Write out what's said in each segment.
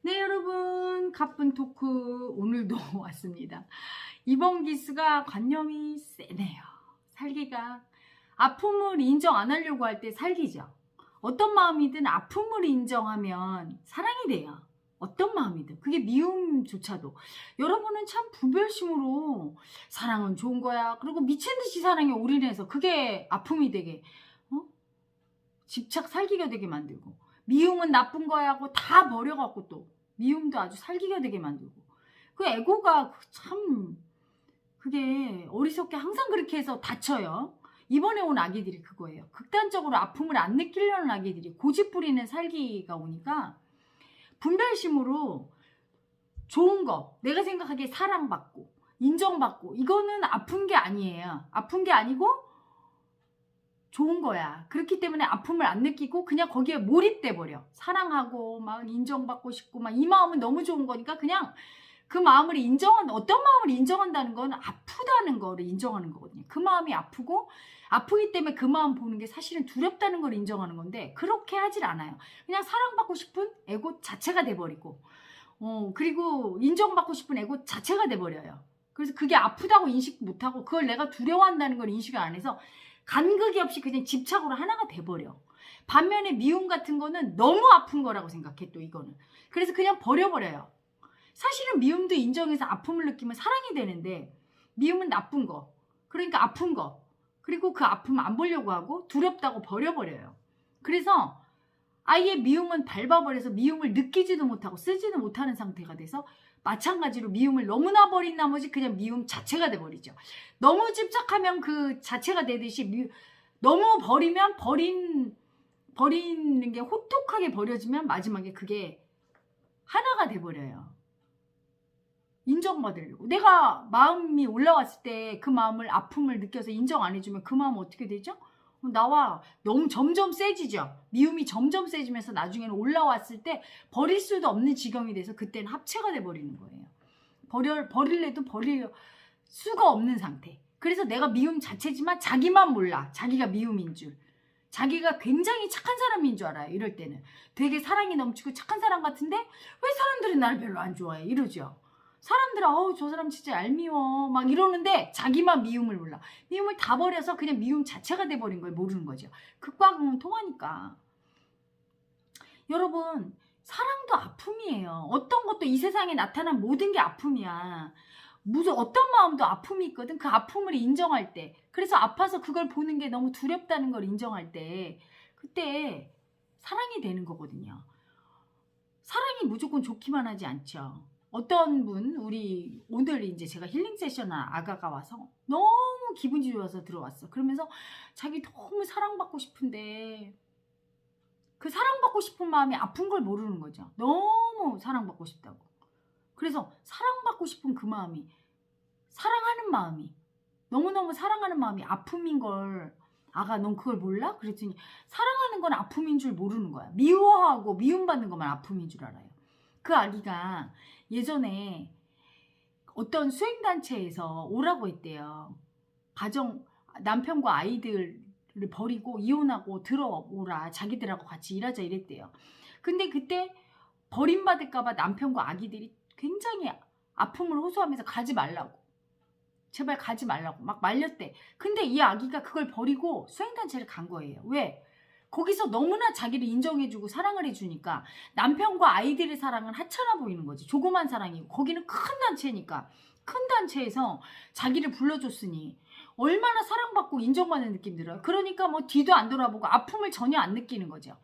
네, 여러분, 가쁜 토크 오늘도 왔습니다. 이번 기수가 관념이 세네요. 살기가 아픔을 인정 안 하려고 할 때 살기죠. 어떤 마음이든 아픔을 인정하면 사랑이 돼요. 어떤 마음이든 그게 미움조차도 여러분은 참 분별심으로 사랑은 좋은 거야. 그리고 미친 듯이 사랑에 올인해서 그게 아픔이 되게 집착 살기가 되게 만들고, 미움은 나쁜 거야 하고 다 버려갖고 또 미움도 아주 살기가 되게 만들고, 그 에고가 참 그게 어리석게 항상 그렇게 해서 다쳐요. 이번에 온 아기들이 그거예요. 극단적으로 아픔을 안 느끼려는 아기들이 고집 부리는 살기가 오니까 분별심으로 좋은 거, 내가 생각하기에 사랑받고 인정받고, 이거는 아픈 게 아니에요. 아픈 게 아니고 좋은 거야. 그렇기 때문에 아픔을 안 느끼고 그냥 거기에 몰입돼 버려. 사랑하고 막 인정받고 싶고 막 이 마음은 너무 좋은 거니까 그냥 그 마음을 어떤 마음을 인정한다는 건 아프다는 거를 인정하는 거거든요. 그 마음이 아프기 때문에 그 마음 보는 게 사실은 두렵다는 걸 인정하는 건데, 그렇게 하질 않아요. 그냥 사랑받고 싶은 에고 자체가 돼버리고, 그리고 인정받고 싶은 에고 자체가 돼버려요. 그래서 그게 아프다고 인식 못하고 그걸 내가 두려워한다는 걸 인식을 안 해서 간극이 없이 그냥 집착으로 하나가 돼버려. 반면에 미움 같은 거는 너무 아픈 거라고 생각해, 또 이거는. 그래서 그냥 버려버려요. 사실은 미움도 인정해서 아픔을 느끼면 사랑이 되는데, 미움은 나쁜 거, 그러니까 아픈 거, 그리고 그 아픔 안 보려고 하고 두렵다고 버려버려요. 그래서 아예 미움은 밟아버려서 미움을 느끼지도 못하고 쓰지도 못하는 상태가 돼서, 마찬가지로 미움을 너무나 버린 나머지 그냥 미움 자체가 돼버리죠. 너무 집착하면 그 자체가 되듯이 너무 버리면 버리는 게 호톡하게 버려지면 마지막에 그게 하나가 돼버려요. 인정받으려고. 내가 마음이 올라왔을 때 그 마음을, 아픔을 느껴서 인정 안 해주면 그 마음은 어떻게 되죠? 나와 너무 점점 세지죠. 미움이 점점 세지면서 나중에는 올라왔을 때 버릴 수도 없는 지경이 돼서 그때는 합체가 돼버리는 거예요. 버릴래도 버릴 수가 없는 상태. 그래서 내가 미움 자체지만 자기만 몰라. 자기가 미움인 줄. 자기가 굉장히 착한 사람인 줄 알아요. 이럴 때는 되게 사랑이 넘치고 착한 사람 같은데 왜 사람들이 나를 별로 안 좋아해 이러죠. 사람들은 저 사람 진짜 얄미워 막 이러는데 자기만 미움을 몰라. 미움을 다 버려서 그냥 미움 자체가 돼버린 걸 모르는 거죠. 극과 극은 통하니까. 여러분, 사랑도 아픔이에요. 어떤 것도 이 세상에 나타난 모든 게 아픔이야. 무슨 어떤 마음도 아픔이 있거든. 그 아픔을 인정할 때, 그래서 아파서 그걸 보는 게 너무 두렵다는 걸 인정할 때, 그때 사랑이 되는 거거든요. 사랑이 무조건 좋기만 하지 않죠. 어떤 분, 우리 오늘 이제 제가 힐링 세션 아가가 와서 너무 기분이 좋아서 들어왔어. 그러면서 자기 너무 사랑받고 싶은데 그 사랑받고 싶은 마음이 아픈 걸 모르는 거죠. 너무 사랑받고 싶다고. 그래서 사랑받고 싶은 그 마음이, 사랑하는 마음이, 너무너무 사랑하는 마음이 아픔인 걸, 아가 넌 그걸 몰라? 그랬더니 사랑하는 건 아픔인 줄 모르는 거야. 미워하고 미움받는 것만 아픔인 줄 알아요. 그 아기가 예전에 어떤 수행단체에서 오라고 했대요. 남편과 아이들을 버리고 이혼하고 들어오라, 자기들하고 같이 일하자 이랬대요. 근데 그때 버림받을까봐 남편과 아기들이 굉장히 아픔을 호소하면서 가지 말라고, 제발 가지 말라고 막 말렸대. 근데 이 아기가 그걸 버리고 수행단체를 간 거예요. 왜? 거기서 너무나 자기를 인정해주고 사랑을 해주니까 남편과 아이들의 사랑은 하찮아 보이는 거지. 조그만 사랑이고, 거기는 큰 단체니까, 큰 단체에서 자기를 불러줬으니 얼마나 사랑받고 인정받는 느낌 들어요. 그러니까 뭐 뒤도 안 돌아보고 아픔을 전혀 안 느끼는 거죠.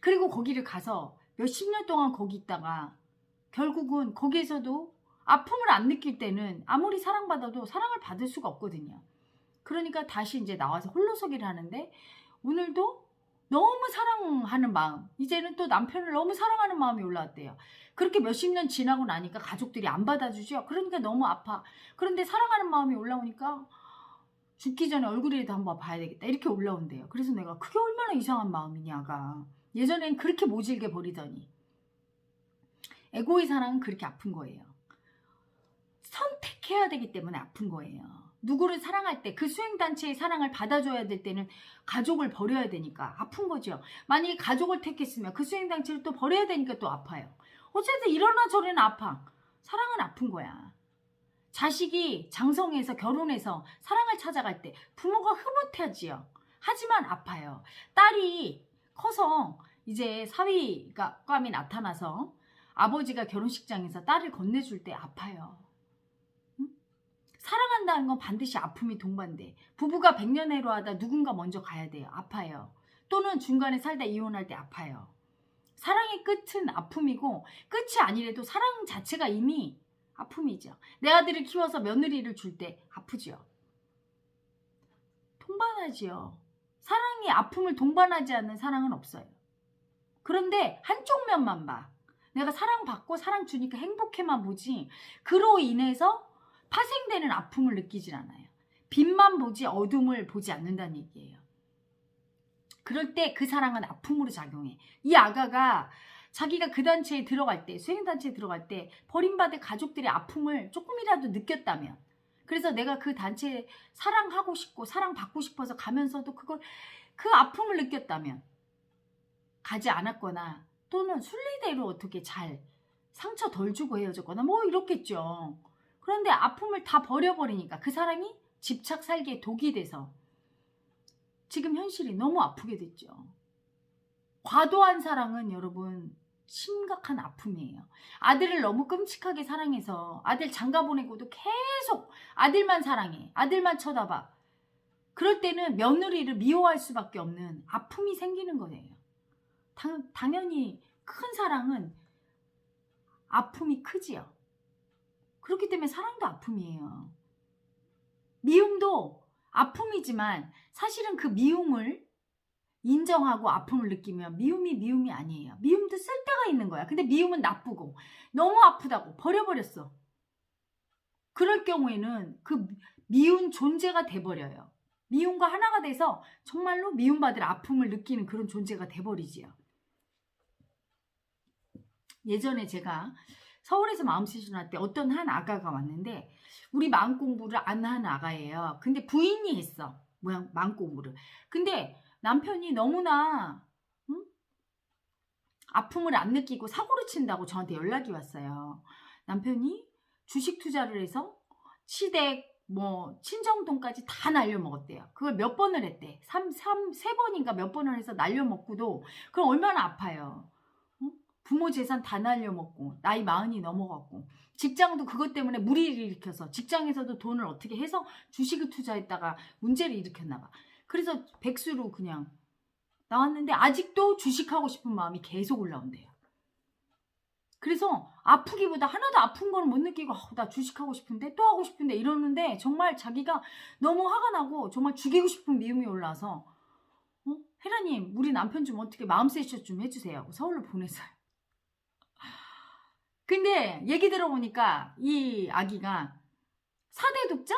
그리고 거기를 가서 몇십 년 동안 거기 있다가 결국은 거기에서도 아픔을 안 느낄 때는 아무리 사랑받아도 사랑을 받을 수가 없거든요. 그러니까 다시 이제 나와서 홀로서기를 하는데, 오늘도 너무 사랑하는 마음, 이제는 또 남편을 너무 사랑하는 마음이 올라왔대요. 그렇게 몇십 년 지나고 나니까 가족들이 안 받아주죠. 그러니까 너무 아파. 그런데 사랑하는 마음이 올라오니까 죽기 전에 얼굴이라도 한번 봐야 되겠다 이렇게 올라온대요. 그래서 내가 그게 얼마나 이상한 마음이냐가, 예전엔 그렇게 모질게 버리더니. 에고의 사랑은 그렇게 아픈 거예요. 선택해야 되기 때문에 아픈 거예요. 누구를 사랑할 때, 그 수행단체의 사랑을 받아줘야 될 때는 가족을 버려야 되니까 아픈 거죠. 만약에 가족을 택했으면 그 수행단체를 또 버려야 되니까 또 아파요. 어쨌든 이러나 저러나 아파. 사랑은 아픈 거야. 자식이 장성해서 결혼해서 사랑을 찾아갈 때 부모가 흐뭇하지요. 하지만 아파요. 딸이 커서 이제 사위감이 나타나서 아버지가 결혼식장에서 딸을 건네줄 때 아파요. 응? 사랑한다는 건 반드시 아픔이 동반돼. 부부가 백년해로 하다 누군가 먼저 가야 돼요. 아파요. 또는 중간에 살다 이혼할 때 아파요. 사랑의 끝은 아픔이고 끝이 아니래도 사랑 자체가 이미 아픔이죠. 내 아들을 키워서 며느리를 줄 때 아프죠. 동반하지요. 사랑이 아픔을 동반하지 않는 사랑은 없어요. 그런데 한쪽 면만 봐. 내가 사랑받고 사랑 주니까 행복해만 보지 그로 인해서 파생되는 아픔을 느끼질 않아요. 빛만 보지 어둠을 보지 않는다는 얘기예요. 그럴 때 그 사랑은 아픔으로 작용해. 이 아가가 자기가 그 단체에 들어갈 때, 수행단체에 들어갈 때 버림받은 가족들의 아픔을 조금이라도 느꼈다면, 그래서 내가 그 단체에 사랑하고 싶고 사랑받고 싶어서 가면서도 그 아픔을 느꼈다면 가지 않았거나 또는 순리대로 어떻게 잘 상처 덜 주고 헤어졌거나 뭐 이렇겠죠. 그런데 아픔을 다 버려버리니까 그 사랑이 집착 살기에 독이 돼서 지금 현실이 너무 아프게 됐죠. 과도한 사랑은 여러분 심각한 아픔이에요. 아들을 너무 끔찍하게 사랑해서 아들 장가 보내고도 계속 아들만 사랑해. 아들만 쳐다봐. 그럴 때는 며느리를 미워할 수밖에 없는 아픔이 생기는 거예요. 당연히 큰 사랑은 아픔이 크지요. 그렇기 때문에 사랑도 아픔이에요. 미움도 아픔이지만 사실은 그 미움을 인정하고 아픔을 느끼면 미움이 아니에요. 미움도 쓸 때가 있는 거야. 근데 미움은 나쁘고 너무 아프다고 버려버렸어. 그럴 경우에는 그 미운 존재가 돼버려요. 미움과 하나가 돼서 정말로 미움받을 아픔을 느끼는 그런 존재가 돼버리지요. 예전에 제가 서울에서 마음세션 할 때 어떤 한 아가가 왔는데 우리 마음 공부를 안 한 아가예요. 근데 부인이 했어. 마음 공부를. 근데 남편이 너무나 아픔을 안 느끼고 사고를 친다고 저한테 연락이 왔어요. 남편이 주식 투자를 해서 시댁 친정돈까지 다 날려먹었대요. 그걸 몇 번을 했대. 세 번인가 몇 번을 해서 날려먹고도 그럼 얼마나 아파요. 부모 재산 다 날려먹고 나이 40이 넘어갔고 직장도 그것 때문에 무리를 일으켜서 직장에서도 돈을 어떻게 해서 주식을 투자했다가 문제를 일으켰나 봐. 그래서 백수로 그냥 나왔는데 아직도 주식하고 싶은 마음이 계속 올라온대요. 그래서 아프기보다 하나도 아픈 걸 못 느끼고 나 주식하고 싶은데 또 하고 싶은데 이러는데 정말 자기가 너무 화가 나고 정말 죽이고 싶은 미움이 올라서 헤라님 우리 남편 좀 어떻게 마음 세션 좀 해주세요 하고 서울로 보냈어요. 근데 얘기 들어보니까 이 아기가 4대 독자?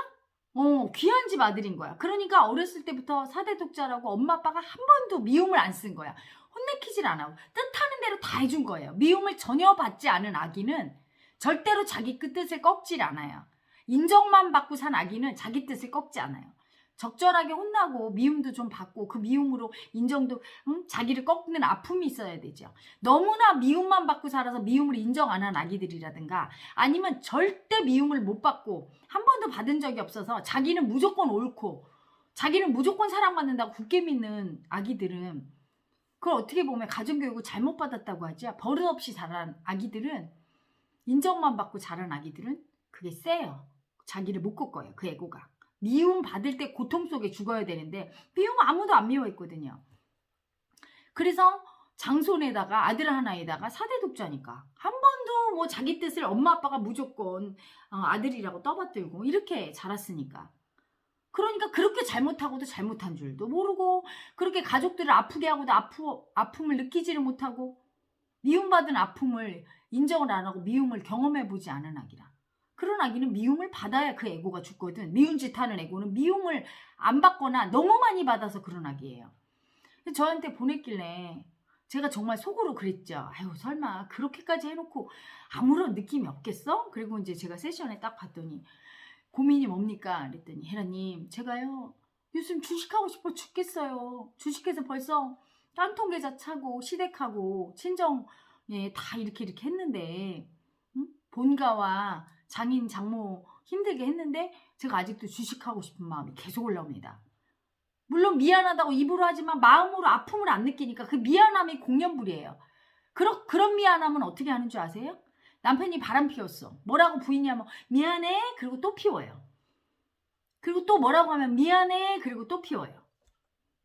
귀한 집 아들인 거야. 그러니까 어렸을 때부터 4대 독자라고 엄마 아빠가 한 번도 미움을 안 쓴 거야. 혼내키질 안 하고 뜻하는 대로 다 해준 거예요. 미움을 전혀 받지 않은 아기는 절대로 자기 뜻을 꺾질 않아요. 인정만 받고 산 아기는 자기 뜻을 꺾지 않아요. 적절하게 혼나고 미움도 좀 받고 그 미움으로 인정도 자기를 꺾는 아픔이 있어야 되죠. 너무나 미움만 받고 살아서 미움을 인정 안 한 아기들이라든가 아니면 절대 미움을 못 받고 한 번도 받은 적이 없어서 자기는 무조건 옳고 자기는 무조건 사랑받는다고 굳게 믿는 아기들은 그걸 어떻게 보면 가정교육을 잘못 받았다고 하지. 버릇없이 자란 아기들은 인정만 받고 자란 아기들은 그게 세요. 자기를 못 꺾어요. 그 에고가. 미움 받을 때 고통 속에 죽어야 되는데 미움 아무도 안 미워했거든요. 그래서 장손에다가 아들 하나에다가 4대 독자니까 한 번도 뭐 자기 뜻을 엄마 아빠가 무조건 아들이라고 떠받들고 이렇게 자랐으니까 그러니까 그렇게 잘못하고도 잘못한 줄도 모르고 그렇게 가족들을 아프게 하고도 아픔을 느끼지를 못하고 미움받은 아픔을 인정을 안 하고 미움을 경험해보지 않은 아기라. 그런 아기는 미움을 받아야 그 에고가 죽거든. 미운 짓 하는 에고는 미움을 안 받거나 너무 많이 받아서 그런 아기예요. 저한테 보냈길래 제가 정말 속으로 그랬죠. 아유 설마 그렇게까지 해놓고 아무런 느낌이 없겠어? 그리고 이제 제가 세션에 딱 봤더니 고민이 뭡니까? 그랬더니 헤라님 제가요 요즘 주식하고 싶어 죽겠어요. 주식해서 벌써 깡통 계좌 차고 시댁하고 친정 예, 다 이렇게 했는데, 본가와 장인, 장모 힘들게 했는데 제가 아직도 주식하고 싶은 마음이 계속 올라옵니다. 물론 미안하다고 입으로 하지만 마음으로 아픔을 안 느끼니까 그 미안함이 공연불이에요. 그런 미안함은 어떻게 하는 줄 아세요? 남편이 바람 피웠어. 뭐라고 부인이 하면 미안해. 그리고 또 피워요. 그리고 또 뭐라고 하면 미안해. 그리고 또 피워요.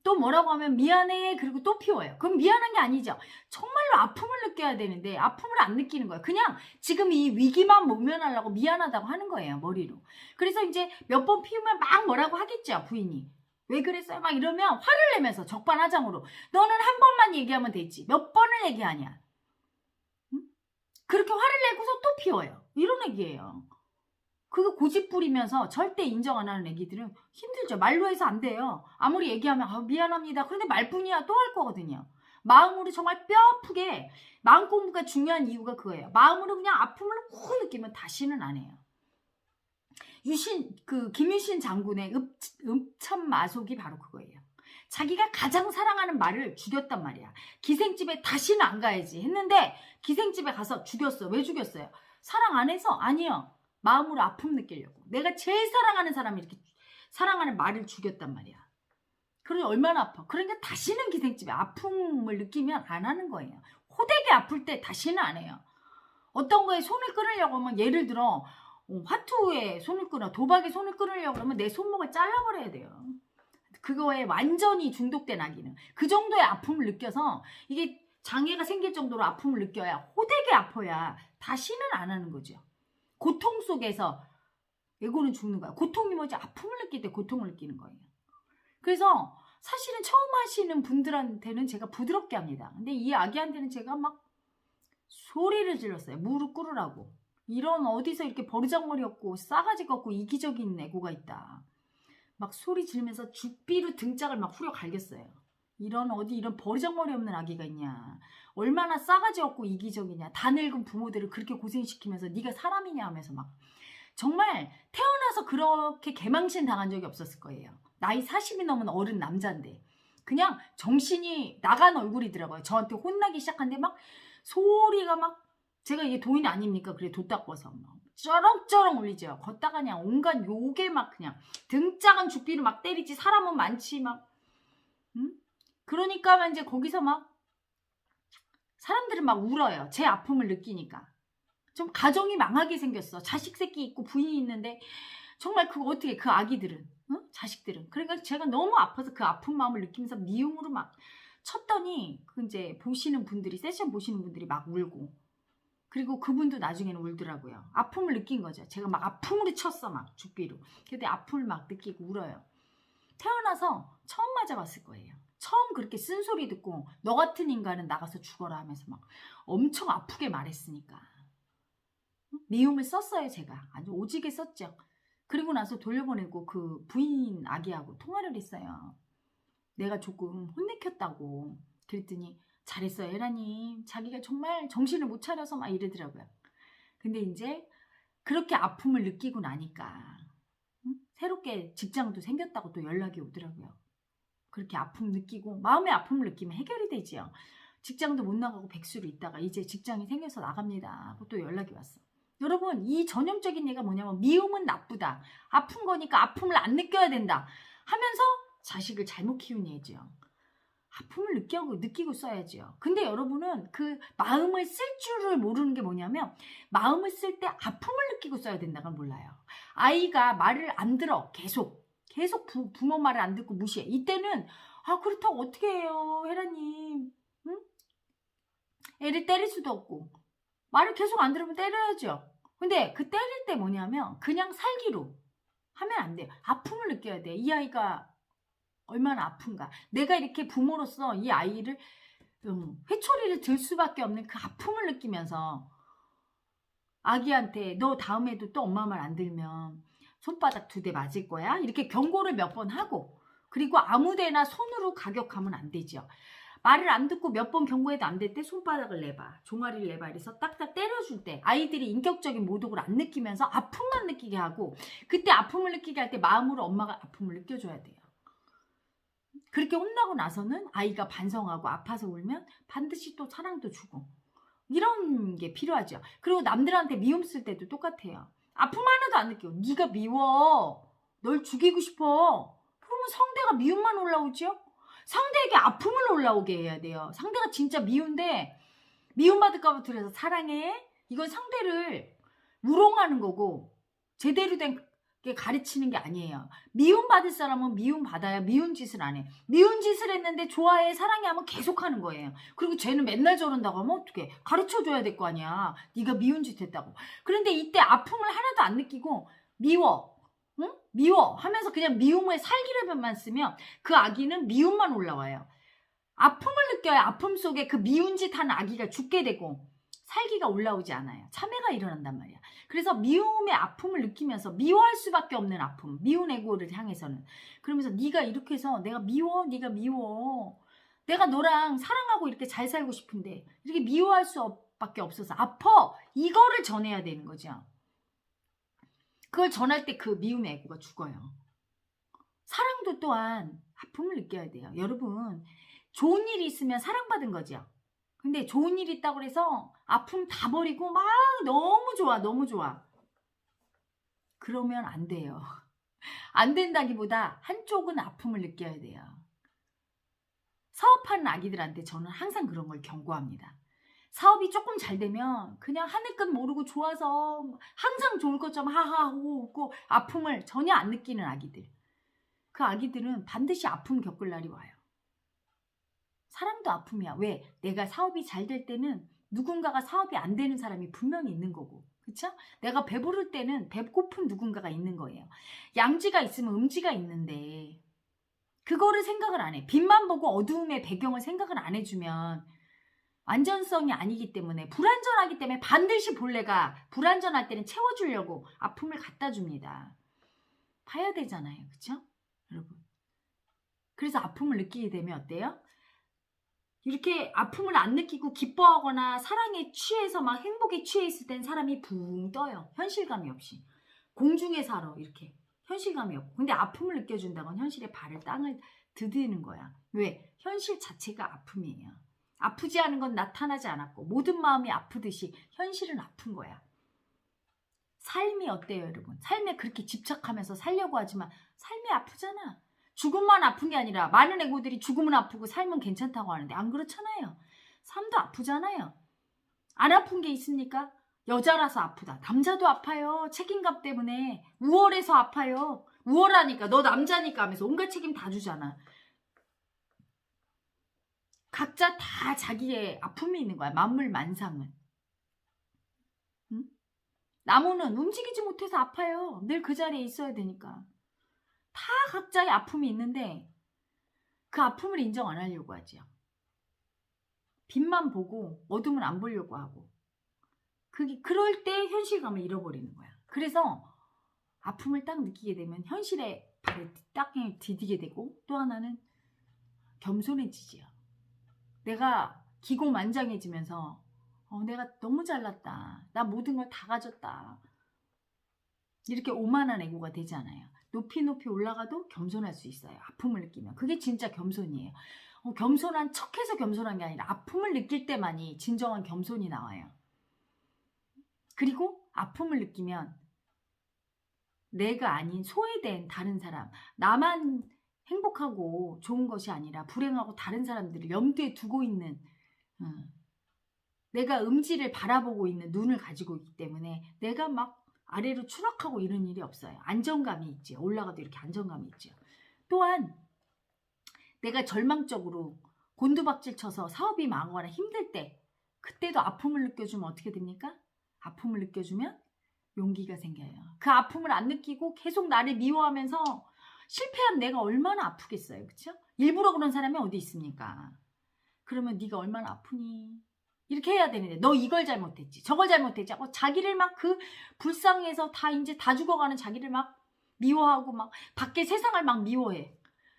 또 뭐라고 하면 미안해. 그리고 또 피워요. 그럼 미안한 게 아니죠. 정말로 아픔을 느껴야 되는데 아픔을 안 느끼는 거예요. 그냥 지금 이 위기만 모면하려고 미안하다고 하는 거예요. 머리로. 그래서 이제 몇 번 피우면 막 뭐라고 하겠죠. 부인이. 왜 그랬어요? 막 이러면 화를 내면서 적반하장으로 너는 한 번만 얘기하면 되지. 몇 번을 얘기하냐. 응? 그렇게 화를 내고서 또 피워요. 이런 얘기예요. 그거 고집 부리면서 절대 인정 안 하는 애기들은 힘들죠. 말로 해서 안 돼요. 아무리 얘기하면 미안합니다. 그런데 말뿐이야 또 할 거거든요. 마음으로 정말 뼈 아프게 마음 공부가 중요한 이유가 그거예요. 마음으로 그냥 아픔을 훅 느끼면 다시는 안 해요. 김유신 장군의 읍참마속이 바로 그거예요. 자기가 가장 사랑하는 말을 죽였단 말이야. 기생집에 다시는 안 가야지 했는데 기생집에 가서 죽였어. 왜 죽였어요? 사랑 안 해서? 아니요. 마음으로 아픔 느끼려고. 내가 제일 사랑하는 사람이 이렇게 사랑하는 말을 죽였단 말이야. 그러니 얼마나 아파. 그러니까 다시는 기생집에 아픔을 느끼면 안 하는 거예요. 호되게 아플 때 다시는 안 해요. 어떤 거에 손을 끊으려고 하면 예를 들어 화투에 손을 끊어 도박에 손을 끊으려고 하면 내 손목을 잘라버려야 돼요. 그거에 완전히 중독된 아기는 그 정도의 아픔을 느껴서 이게 장애가 생길 정도로 아픔을 느껴야 호되게 아파야 다시는 안 하는 거죠. 고통 속에서 에고는 죽는 거야. 고통이 뭐지? 아픔을 느낄 때 고통을 느끼는 거예요. 그래서 사실은 처음 하시는 분들한테는 제가 부드럽게 합니다. 근데 이 아기한테는 제가 막 소리를 질렀어요. 무릎 꿇으라고. 이런 어디서 이렇게 버르장머리 없고 싸가지 없고 이기적인 애고가 있다. 막 소리 지르면서 죽비로 등짝을 막 후려 갈겼어요. 이런 버르장머리 없는 아기가 있냐. 얼마나 싸가지 없고 이기적이냐. 다 늙은 부모들을 그렇게 고생시키면서 네가 사람이냐 하면서 막 정말 태어나서 그렇게 개망신 당한 적이 없었을 거예요. 나이 40이 넘은 어른 남자인데 그냥 정신이 나간 얼굴이더라고요. 저한테 혼나기 시작한데 막 소리가 막 제가 이게 도인 아닙니까? 그래 도 닦아서 막 쩌렁쩌렁 울리죠. 걷다가 그냥 온갖 욕에 막 그냥 등짝은 죽비로 막 때리지 사람은 많지 막 그러니까 이제 거기서 막 사람들은 막 울어요. 제 아픔을 느끼니까. 좀 가정이 망하게 생겼어. 자식 새끼 있고 부인이 있는데 정말 그거 어떻게 그 아기들은 자식들은 그러니까 제가 너무 아파서 그 아픈 마음을 느끼면서 미움으로 막 쳤더니 그 이제 보시는 분들이 세션 보시는 분들이 막 울고 그리고 그분도 나중에는 울더라고요. 아픔을 느낀 거죠. 제가 막 아픔으로 쳤어 막 죽비로. 근데 아픔을 막 느끼고 울어요. 태어나서 처음 맞아봤을 거예요. 처음 그렇게 쓴소리 듣고 너 같은 인간은 나가서 죽어라 하면서 막 엄청 아프게 말했으니까. 미움을 썼어요 제가. 아주 오지게 썼죠. 그리고 나서 돌려보내고 그 부인 아기하고 통화를 했어요. 내가 조금 혼내켰다고. 그랬더니 잘했어요 혜라님. 자기가 정말 정신을 못 차려서 막 이러더라고요. 근데 이제 그렇게 아픔을 느끼고 나니까 새롭게 직장도 생겼다고 또 연락이 오더라고요. 그렇게 아픔 느끼고 마음의 아픔을 느끼면 해결이 되지요. 직장도 못 나가고 백수로 있다가 이제 직장이 생겨서 나갑니다 하고 또 연락이 왔어. 여러분 이 전형적인 얘가 뭐냐면 미움은 나쁘다. 아픈 거니까 아픔을 안 느껴야 된다 하면서 자식을 잘못 키운 얘죠. 아픔을 느끼고 써야죠. 근데 여러분은 그 마음을 쓸 줄을 모르는 게 뭐냐면 마음을 쓸 때 아픔을 느끼고 써야 된다는 걸 몰라요. 아이가 말을 안 들어 계속 부모 말을 안 듣고 무시해. 이때는 그렇다고 어떻게 해요 혜라님. 응? 애를 때릴 수도 없고 말을 계속 안 들으면 때려야죠. 근데 그 때릴 때 뭐냐면 그냥 살기로 하면 안 돼요. 아픔을 느껴야 돼. 이 아이가 얼마나 아픈가. 내가 이렇게 부모로서 이 아이를 회초리를 들 수밖에 없는 그 아픔을 느끼면서 아기한테 너 다음에도 또 엄마 말 안 들면 손바닥 2대 맞을 거야. 이렇게 경고를 몇 번 하고 그리고 아무데나 손으로 가격하면 안 되죠. 말을 안 듣고 몇 번 경고해도 안 될 때 손바닥을 내봐. 종아리를 내봐. 이래서 딱딱 때려줄 때 아이들이 인격적인 모독을 안 느끼면서 아픔만 느끼게 하고 그때 아픔을 느끼게 할 때 마음으로 엄마가 아픔을 느껴줘야 돼요. 그렇게 혼나고 나서는 아이가 반성하고 아파서 울면 반드시 또 사랑도 주고 이런 게 필요하죠. 그리고 남들한테 미움 쓸 때도 똑같아요. 아픔 하나도 안 느껴. 네가 미워. 널 죽이고 싶어. 그러면 상대가 미움만 올라오죠? 상대에게 아픔을 올라오게 해야 돼요. 상대가 진짜 미운데 미움받을까 봐 두려워서 사랑해? 이건 상대를 우롱하는 거고 제대로 된 게 가르치는 게 아니에요. 미움받을 사람은 미움받아야 미운 짓을 안 해. 미운 짓을 했는데 좋아해, 사랑해 하면 계속 하는 거예요. 그리고 쟤는 맨날 저런다고 하면 어떡해. 가르쳐줘야 될 거 아니야. 네가 미운 짓 했다고. 그런데 이때 아픔을 하나도 안 느끼고 미워. 응? 미워 하면서 그냥 미움을 살기를만 쓰면 그 아기는 미움만 올라와요. 아픔을 느껴야 아픔 속에 그 미운 짓 한 아기가 죽게 되고 살기가 올라오지 않아요. 참회가 일어난단 말이야. 그래서 미움의 아픔을 느끼면서 미워할 수밖에 없는 아픔, 미운 에고를 향해서는. 그러면서 네가 이렇게 해서 내가 미워, 네가 미워. 내가 너랑 사랑하고 이렇게 잘 살고 싶은데 이렇게 미워할 수밖에 없어서 아파. 이거를 전해야 되는 거죠. 그걸 전할 때 그 미움의 에고가 죽어요. 사랑도 또한 아픔을 느껴야 돼요. 여러분, 좋은 일이 있으면 사랑받은 거죠. 근데 좋은 일이 있다고 해서 아픔 다 버리고 막 너무 좋아, 너무 좋아. 그러면 안 돼요. 안 된다기보다 한쪽은 아픔을 느껴야 돼요. 사업하는 아기들한테 저는 항상 그런 걸 경고합니다. 사업이 조금 잘 되면 그냥 하늘끝 모르고 좋아서 항상 좋을 것처럼 하하하고 웃고 아픔을 전혀 안 느끼는 아기들. 그 아기들은 반드시 아픔 겪을 날이 와요. 사람도 아픔이야. 왜? 내가 사업이 잘 될 때는 누군가가 사업이 안 되는 사람이 분명히 있는 거고. 그쵸? 내가 배부를 때는 배고픈 누군가가 있는 거예요. 양지가 있으면 음지가 있는데 그거를 생각을 안 해. 빛만 보고 어두움의 배경을 생각을 안 해주면 안전성이 아니기 때문에 불안전하기 때문에 반드시 본래가 불안전할 때는 채워주려고 아픔을 갖다 줍니다. 봐야 되잖아요. 그쵸? 여러분. 그래서 아픔을 느끼게 되면 어때요? 이렇게 아픔을 안 느끼고 기뻐하거나 사랑에 취해서 막 행복에 취해 있을 땐 사람이 붕 떠요. 현실감이 없이. 공중에 살아 이렇게. 현실감이 없고. 근데 아픔을 느껴준다건 현실의 발을 땅을 디디는 거야. 왜? 현실 자체가 아픔이에요. 아프지 않은 건 나타나지 않았고 모든 마음이 아프듯이 현실은 아픈 거야. 삶이 어때요 여러분? 삶에 그렇게 집착하면서 살려고 하지만 삶이 아프잖아. 죽음만 아픈 게 아니라 많은 애고들이 죽음은 아프고 삶은 괜찮다고 하는데 안 그렇잖아요. 삶도 아프잖아요. 안 아픈 게 있습니까? 여자라서 아프다. 남자도 아파요. 책임감 때문에. 우월해서 아파요. 우월하니까 너 남자니까 하면서 온갖 책임 다 주잖아. 각자 다 자기의 아픔이 있는 거야. 만물만상은. 응? 나무는 움직이지 못해서 아파요. 늘 그 자리에 있어야 되니까. 다 각자의 아픔이 있는데 그 아픔을 인정 안 하려고 하죠. 빛만 보고 어둠을 안 보려고 하고 그럴 때 현실감을 잃어버리는 거야. 그래서 아픔을 딱 느끼게 되면 현실에 발을 딱 디디게 되고 또 하나는 겸손해지지요. 내가 기고만장해지면서 내가 너무 잘났다. 나 모든 걸 다 가졌다. 이렇게 오만한 애고가 되지 않아요. 높이 높이 올라가도 겸손할 수 있어요. 아픔을 느끼면. 그게 진짜 겸손이에요. 겸손한 척해서 겸손한 게 아니라 아픔을 느낄 때만이 진정한 겸손이 나와요. 그리고 아픔을 느끼면 내가 아닌 소외된 다른 사람, 나만 행복하고 좋은 것이 아니라 불행하고 다른 사람들을 염두에 두고 있는 내가 음지를 바라보고 있는 눈을 가지고 있기 때문에 내가 막 아래로 추락하고 이런 일이 없어요. 안정감이 있지. 올라가도 이렇게 안정감이 있죠. 또한 내가 절망적으로 곤두박질 쳐서 사업이 망하거나 힘들 때 그때도 아픔을 느껴주면 어떻게 됩니까? 아픔을 느껴주면 용기가 생겨요. 그 아픔을 안 느끼고 계속 나를 미워하면서 실패한 내가 얼마나 아프겠어요. 그렇죠? 일부러 그런 사람이 어디 있습니까? 그러면 네가 얼마나 아프니? 이렇게 해야 되는데 너 이걸 잘못했지 저걸 잘못했지 하고 자기를 막 그 불쌍해서 다 이제 다 죽어가는 자기를 막 미워하고 막 밖에 세상을 막 미워해.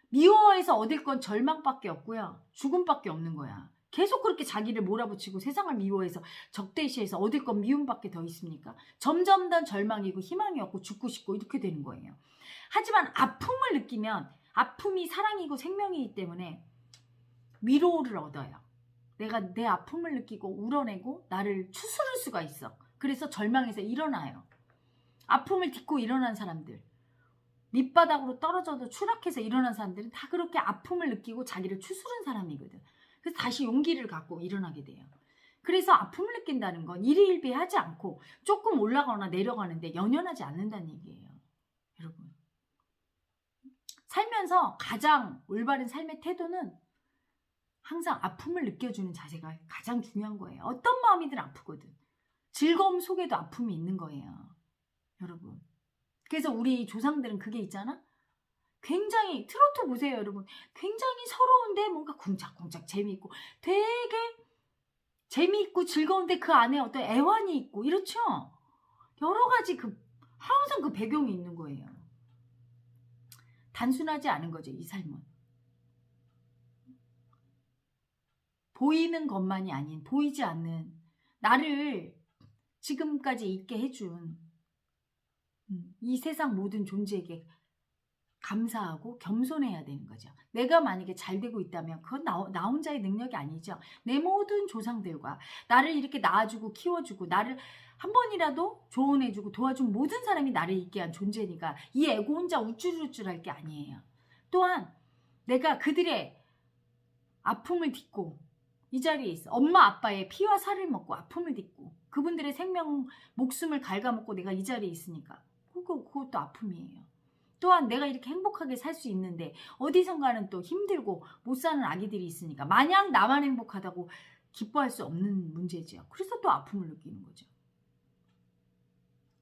미워해서 얻을 건 절망밖에 없고요. 죽음밖에 없는 거야. 계속 그렇게 자기를 몰아붙이고 세상을 미워해서 적대시해서 얻을 건 미움밖에 더 있습니까? 점점 더 절망이고 희망이 없고 죽고 싶고 이렇게 되는 거예요. 하지만 아픔을 느끼면 아픔이 사랑이고 생명이기 때문에 위로를 얻어요. 내가 내 아픔을 느끼고 울어내고 나를 추스를 수가 있어. 그래서 절망에서 일어나요. 아픔을 딛고 일어난 사람들, 밑바닥으로 떨어져도 추락해서 일어난 사람들은 다 그렇게 아픔을 느끼고 자기를 추스른 사람이거든. 그래서 다시 용기를 갖고 일어나게 돼요. 그래서 아픔을 느낀다는 건 일희일비하지 않고 조금 올라가거나 내려가는데 연연하지 않는다는 얘기예요. 여러분, 살면서 가장 올바른 삶의 태도는 항상 아픔을 느껴주는 자세가 가장 중요한 거예요. 어떤 마음이든 아프거든. 즐거움 속에도 아픔이 있는 거예요. 여러분, 그래서 우리 조상들은 그게 있잖아. 굉장히 트로트 보세요, 여러분. 굉장히 서러운데 뭔가 쿵짝쿵짝 재미있고 되게 재미있고 즐거운데 그 안에 어떤 애환이 있고 이렇죠. 여러 가지 항상 그 배경이 있는 거예요. 단순하지 않은 거죠, 이 삶은. 보이는 것만이 아닌, 보이지 않는 나를 지금까지 있게 해준 이 세상 모든 존재에게 감사하고 겸손해야 되는 거죠. 내가 만약에 잘 되고 있다면 그건 나 혼자의 능력이 아니죠. 내 모든 조상들과 나를 이렇게 낳아주고 키워주고 나를 한 번이라도 조언해주고 도와준 모든 사람이 나를 있게 한 존재니까 이 에고 혼자 우쭐우쭐할 게 아니에요. 또한 내가 그들의 아픔을 딛고 이 자리에 있어. 엄마 아빠의 피와 살을 먹고 아픔을 딛고 그분들의 생명 목숨을 갉아먹고 내가 이 자리에 있으니까 그것도 아픔이에요. 또한 내가 이렇게 행복하게 살 수 있는데 어디선가는 또 힘들고 못 사는 아기들이 있으니까 마냥 나만 행복하다고 기뻐할 수 없는 문제죠. 그래서 또 아픔을 느끼는 거죠.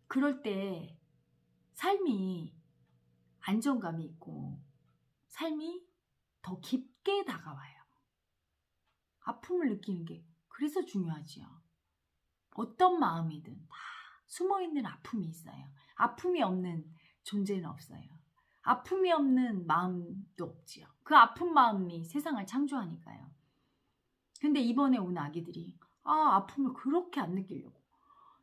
그럴 때 삶이 안정감이 있고 삶이 더 깊게 다가와요. 아픔을 느끼는 게 그래서 중요하지요. 어떤 마음이든 다 숨어있는 아픔이 있어요. 아픔이 없는 존재는 없어요. 아픔이 없는 마음도 없지요. 그 아픈 마음이 세상을 창조하니까요. 근데 이번에 온 아기들이 아픔을 그렇게 안 느끼려고,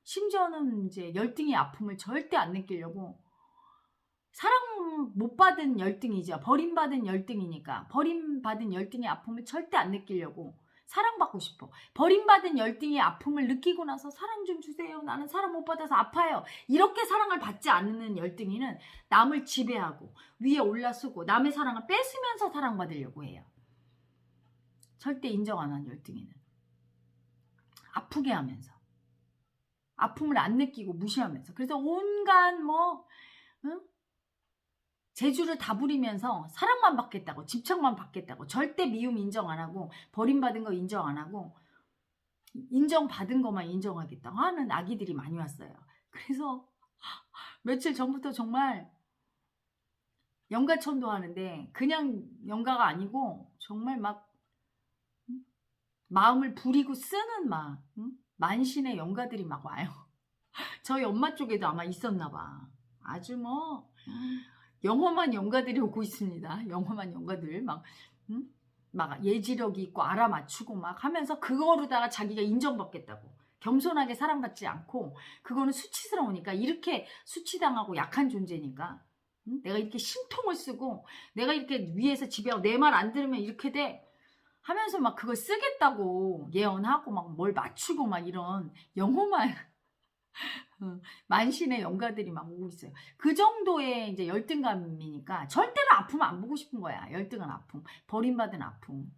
심지어는 이제 열등의 아픔을 절대 안 느끼려고, 사랑 못 받은 열등이죠. 버림받은 열등이니까 버림받은 열등의 아픔을 절대 안 느끼려고 사랑받고 싶어. 버림받은 열등의 아픔을 느끼고 나서 사랑 좀 주세요. 나는 사랑 못 받아서 아파요. 이렇게 사랑을 받지 않는 열등이는 남을 지배하고 위에 올라서고 남의 사랑을 뺏으면서 사랑받으려고 해요. 절대 인정 안 하는 열등이는. 아프게 하면서. 아픔을 안 느끼고 무시하면서. 그래서 온갖 재주를 다 부리면서 사랑만 받겠다고, 집착만 받겠다고, 절대 미움 인정 안 하고, 버림받은 거 인정 안 하고, 인정받은 것만 인정하겠다고 하는 아기들이 많이 왔어요. 그래서 며칠 전부터 정말 영가천도 하는데 그냥 영가가 아니고 정말 막 마음을 부리고 쓰는 만신의 영가들이 막 와요. 저희 엄마 쪽에도 아마 있었나 봐. 아주 영험한 영가들이 오고 있습니다. 영험한 영가들 막 예지력이 있고 알아맞추고 막 하면서 그거로다가 자기가 인정받겠다고, 겸손하게 사랑받지 않고, 그거는 수치스러우니까, 이렇게 수치당하고 약한 존재니까 내가 이렇게 심통을 쓰고 내가 이렇게 위에서 지배하고 내 말 안 들으면 이렇게 돼 하면서 막 그걸 쓰겠다고 예언하고 막 뭘 맞추고 막 이런 영험한 만신의 영가들이 막 오고 있어요. 그 정도의 이제 열등감이니까 절대로 아픔 안 보고 싶은 거야. 열등한 아픔, 버림받은 아픔.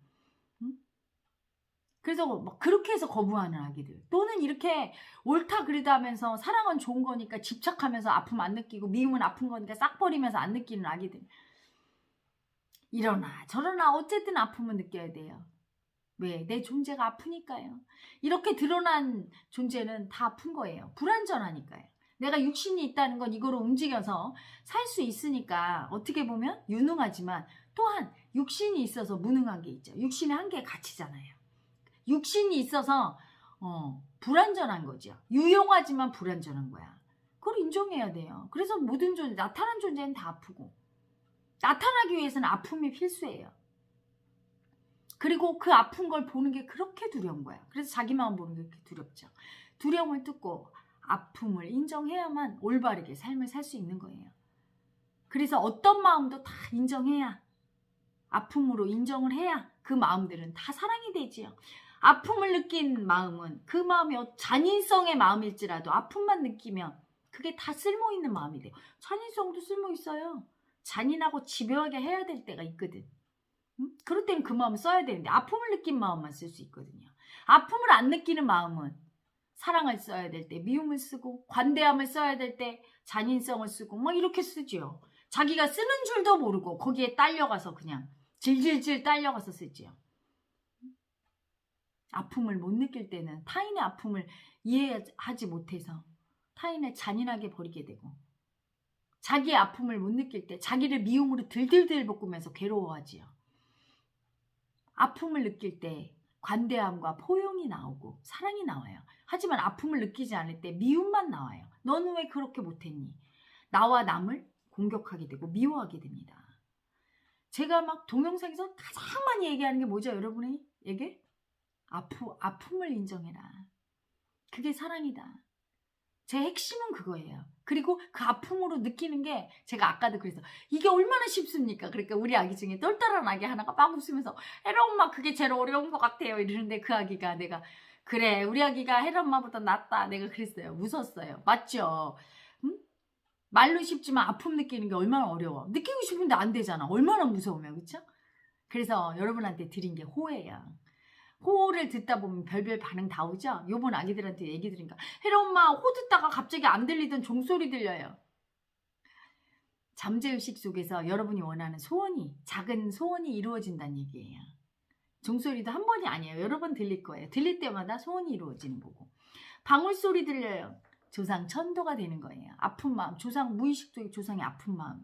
그래서 막 그렇게 해서 거부하는 아기들, 또는 이렇게 옳다 그르다 하면서 사랑은 좋은 거니까 집착하면서 아픔 안 느끼고 미움은 아픈 거니까 싹 버리면서 안 느끼는 아기들. 이러나 저러나 어쨌든 아픔은 느껴야 돼요. 왜? 내 존재가 아프니까요. 이렇게 드러난 존재는 다 아픈 거예요. 불완전하니까요. 내가 육신이 있다는 건 이거로 움직여서 살 수 있으니까 어떻게 보면 유능하지만 또한 육신이 있어서 무능한 게 있죠. 육신의 한계에 갇히잖아요. 육신이 있어서 불완전한 거죠. 유용하지만 불완전한 거야. 그걸 인정해야 돼요. 그래서 모든 존재, 나타난 존재는 다 아프고, 나타나기 위해서는 아픔이 필수예요. 그리고 그 아픈 걸 보는 게 그렇게 두려운 거야. 그래서 자기 마음 보는 게 그렇게 두렵죠. 두려움을 뚫고 아픔을 인정해야만 올바르게 삶을 살 수 있는 거예요. 그래서 어떤 마음도 다 인정해야, 아픔으로 인정을 해야 그 마음들은 다 사랑이 되지요. 아픔을 느낀 마음은 그 마음이 잔인성의 마음일지라도 아픔만 느끼면 그게 다 쓸모있는 마음이 돼요. 잔인성도 쓸모있어요. 잔인하고 집요하게 해야 될 때가 있거든. 그럴 땐 그 마음을 써야 되는데 아픔을 느낀 마음만 쓸 수 있거든요. 아픔을 안 느끼는 마음은 사랑을 써야 될 때 미움을 쓰고, 관대함을 써야 될 때 잔인성을 쓰고 막 이렇게 쓰지요. 자기가 쓰는 줄도 모르고 거기에 딸려가서 그냥 질질질 딸려가서 쓰지요. 아픔을 못 느낄 때는 타인의 아픔을 이해하지 못해서 타인을 잔인하게 버리게 되고, 자기의 아픔을 못 느낄 때 자기를 미움으로 들들들 볶으면서 괴로워하지요. 아픔을 느낄 때 관대함과 포용이 나오고 사랑이 나와요. 하지만 아픔을 느끼지 않을 때 미움만 나와요. 너는 왜 그렇게 못했니? 나와 남을 공격하게 되고 미워하게 됩니다. 제가 막 동영상에서 가장 많이 얘기하는 게 뭐죠, 여러분에게? 아픔을 인정해라. 그게 사랑이다. 제 핵심은 그거예요. 그리고 그 아픔으로 느끼는 게, 제가 아까도 그래서 이게 얼마나 쉽습니까? 그러니까 우리 아기 중에 똘똘한 아기 하나가 막 웃으면서 혜라 엄마 그게 제일 어려운 것 같아요 이러는데, 그 아기가, 내가 그래 우리 아기가 혜라 엄마보다 낫다 내가 그랬어요. 웃었어요. 맞죠? 응? 말로 쉽지만 아픔 느끼는 게 얼마나 어려워. 느끼고 싶은데 안 되잖아. 얼마나 무서우면. 그렇죠? 그래서 여러분한테 드린 게 호예요. 호를 듣다 보면 별별 반응 다 오죠? 요번 아기들한테 얘기 들으니까 혜라 엄마 호 듣다가 갑자기 안 들리던 종소리 들려요. 잠재의식 속에서 여러분이 원하는 소원이, 작은 소원이 이루어진다는 얘기예요. 종소리도 한 번이 아니에요. 여러 번 들릴 거예요. 들릴 때마다 소원이 이루어지는 거고. 방울소리 들려요. 조상 천도가 되는 거예요. 아픈 마음, 조상 무의식 속의 조상의 아픈 마음.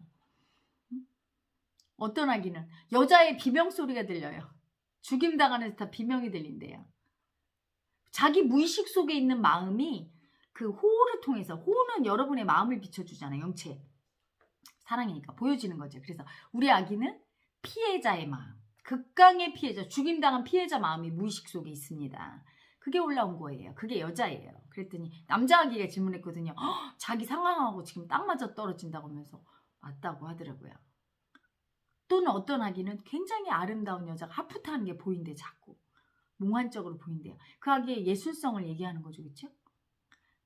어떤 아기는 여자의 비명소리가 들려요. 죽임당하는 듯한 비명이 들린대요. 자기 무의식 속에 있는 마음이 그 호를 통해서, 호는 여러분의 마음을 비춰주잖아요. 영체. 사랑이니까 보여지는 거죠. 그래서 우리 아기는 피해자의 마음, 극강의 피해자, 죽임당한 피해자 마음이 무의식 속에 있습니다. 그게 올라온 거예요. 그게 여자예요. 그랬더니 남자 아기가 질문했거든요. 자기 상황하고 지금 딱 맞아 떨어진다고 하면서 맞다고 하더라고요. 또는 어떤 아기는 굉장히 아름다운 여자가 하프트하는 게 보인대, 자꾸 몽환적으로 보인대요. 그 아기의 예술성을 얘기하는 거죠. 그렇죠?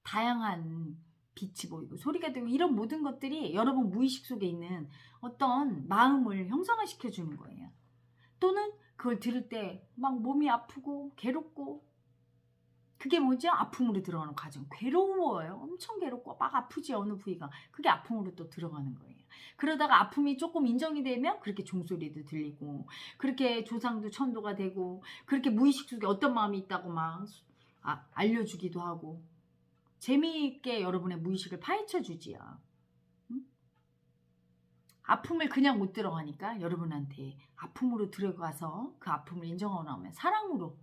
다양한 빛이 보이고 소리가 되고 이런 모든 것들이 여러분 무의식 속에 있는 어떤 마음을 형상화시켜 주는 거예요. 또는 그걸 들을 때 막 몸이 아프고 괴롭고, 그게 뭐죠? 아픔으로 들어가는 과정. 괴로워요. 엄청 괴롭고 막 아프지, 어느 부위가. 그게 아픔으로 또 들어가는 거예요. 그러다가 아픔이 조금 인정이 되면 그렇게 종소리도 들리고, 그렇게 조상도 천도가 되고, 그렇게 무의식 속에 어떤 마음이 있다고 막 알려주기도 하고, 재미있게 여러분의 무의식을 파헤쳐 주지요. 아픔을 그냥 못 들어가니까 여러분한테 아픔으로 들어가서 그 아픔을 인정하고 나오면 사랑으로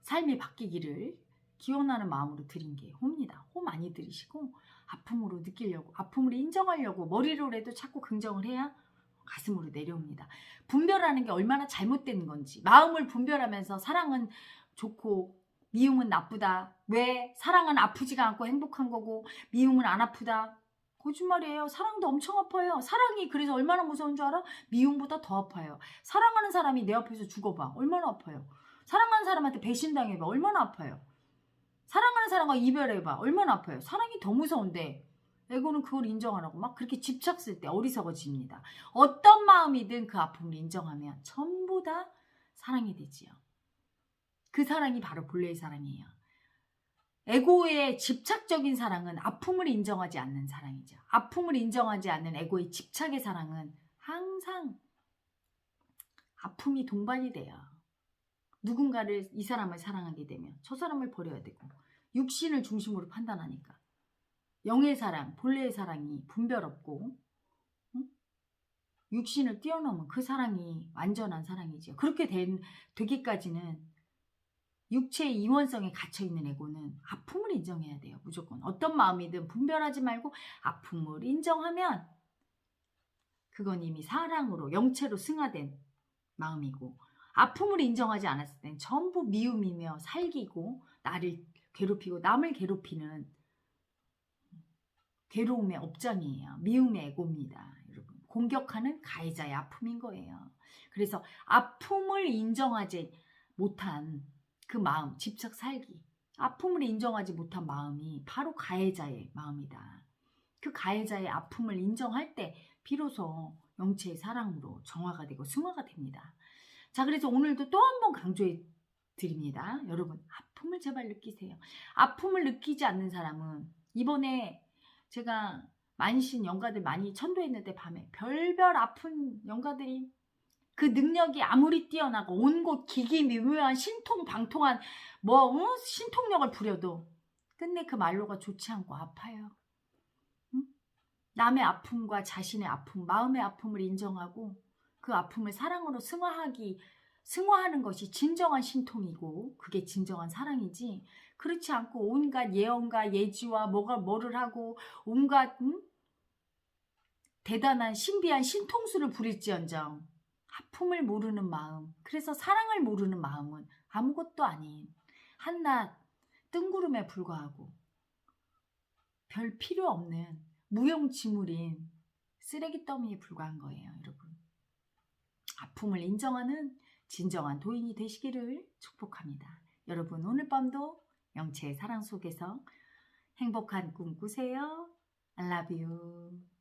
삶이 바뀌기를 기원하는 마음으로 드린 게 호입니다. 호 많이 들이시고, 아픔으로 느끼려고, 아픔을 인정하려고 머리로라도 자꾸 긍정을 해야 가슴으로 내려옵니다. 분별하는 게 얼마나 잘못된 건지, 마음을 분별하면서 사랑은 좋고 미움은 나쁘다, 왜 사랑은 아프지가 않고 행복한 거고 미움은 안 아프다, 거짓말이에요. 사랑도 엄청 아파요. 사랑이 그래서 얼마나 무서운 줄 알아? 미움보다 더 아파요. 사랑하는 사람이 내 앞에서 죽어봐, 얼마나 아파요. 사랑하는 사람한테 배신당해봐, 얼마나 아파요. 사랑하는 사람과 이별해봐, 얼마나 아파요. 사랑이 더 무서운데 에고는 그걸 인정하라고 막 그렇게 집착 쓸 때 어리석어집니다. 어떤 마음이든 그 아픔을 인정하면 전부 다 사랑이 되지요. 그 사랑이 바로 본래의 사랑이에요. 에고의 집착적인 사랑은 아픔을 인정하지 않는 사랑이죠. 아픔을 인정하지 않는 에고의 집착의 사랑은 항상 아픔이 동반이 돼요. 누군가를, 이 사람을 사랑하게 되면 저 사람을 버려야 되고, 육신을 중심으로 판단하니까 영의 사랑, 본래의 사랑이 분별 없고 육신을 뛰어넘은 그 사랑이 완전한 사랑이죠. 그렇게 되기까지는 육체의 이원성에 갇혀있는 에고는 아픔을 인정해야 돼요. 무조건 어떤 마음이든 분별하지 말고 아픔을 인정하면 그건 이미 사랑으로, 영체로 승화된 마음이고, 아픔을 인정하지 않았을 땐 전부 미움이며 살기고, 나를 괴롭히고 남을 괴롭히는 괴로움의 업장이에요. 미움의 에고입니다. 여러분, 공격하는 가해자의 아픔인 거예요. 그래서 아픔을 인정하지 못한 그 마음, 집착 살기, 아픔을 인정하지 못한 마음이 바로 가해자의 마음이다. 그 가해자의 아픔을 인정할 때 비로소 영체의 사랑으로 정화가 되고 승화가 됩니다. 자, 그래서 오늘도 또 한 번 강조해 드립니다. 여러분, 아픔을 제발 느끼세요. 아픔을 느끼지 않는 사람은, 이번에 제가 만신 영가들 많이 천도했는데 밤에 별별 아픈 영가들이 그 능력이 아무리 뛰어나고 온 곳 기기미묘한 신통방통한 신통력을 부려도 끝내 그 말로가 좋지 않고 아파요. 응? 남의 아픔과 자신의 아픔, 마음의 아픔을 인정하고 그 아픔을 사랑으로 승화하는 것이 진정한 신통이고 그게 진정한 사랑이지, 그렇지 않고 온갖 예언과 예지와 뭐를 하고 온갖 대단한 신비한 신통수를 부릴지언정 아픔을 모르는 마음, 그래서 사랑을 모르는 마음은 아무것도 아닌 한낱 뜬구름에 불과하고 별 필요 없는 무용지물인 쓰레기 더미에 불과한 거예요, 여러분. 아픔을 인정하는 진정한 도인이 되시기를 축복합니다. 여러분, 오늘 밤도 영체의 사랑 속에서 행복한 꿈 꾸세요. I love you.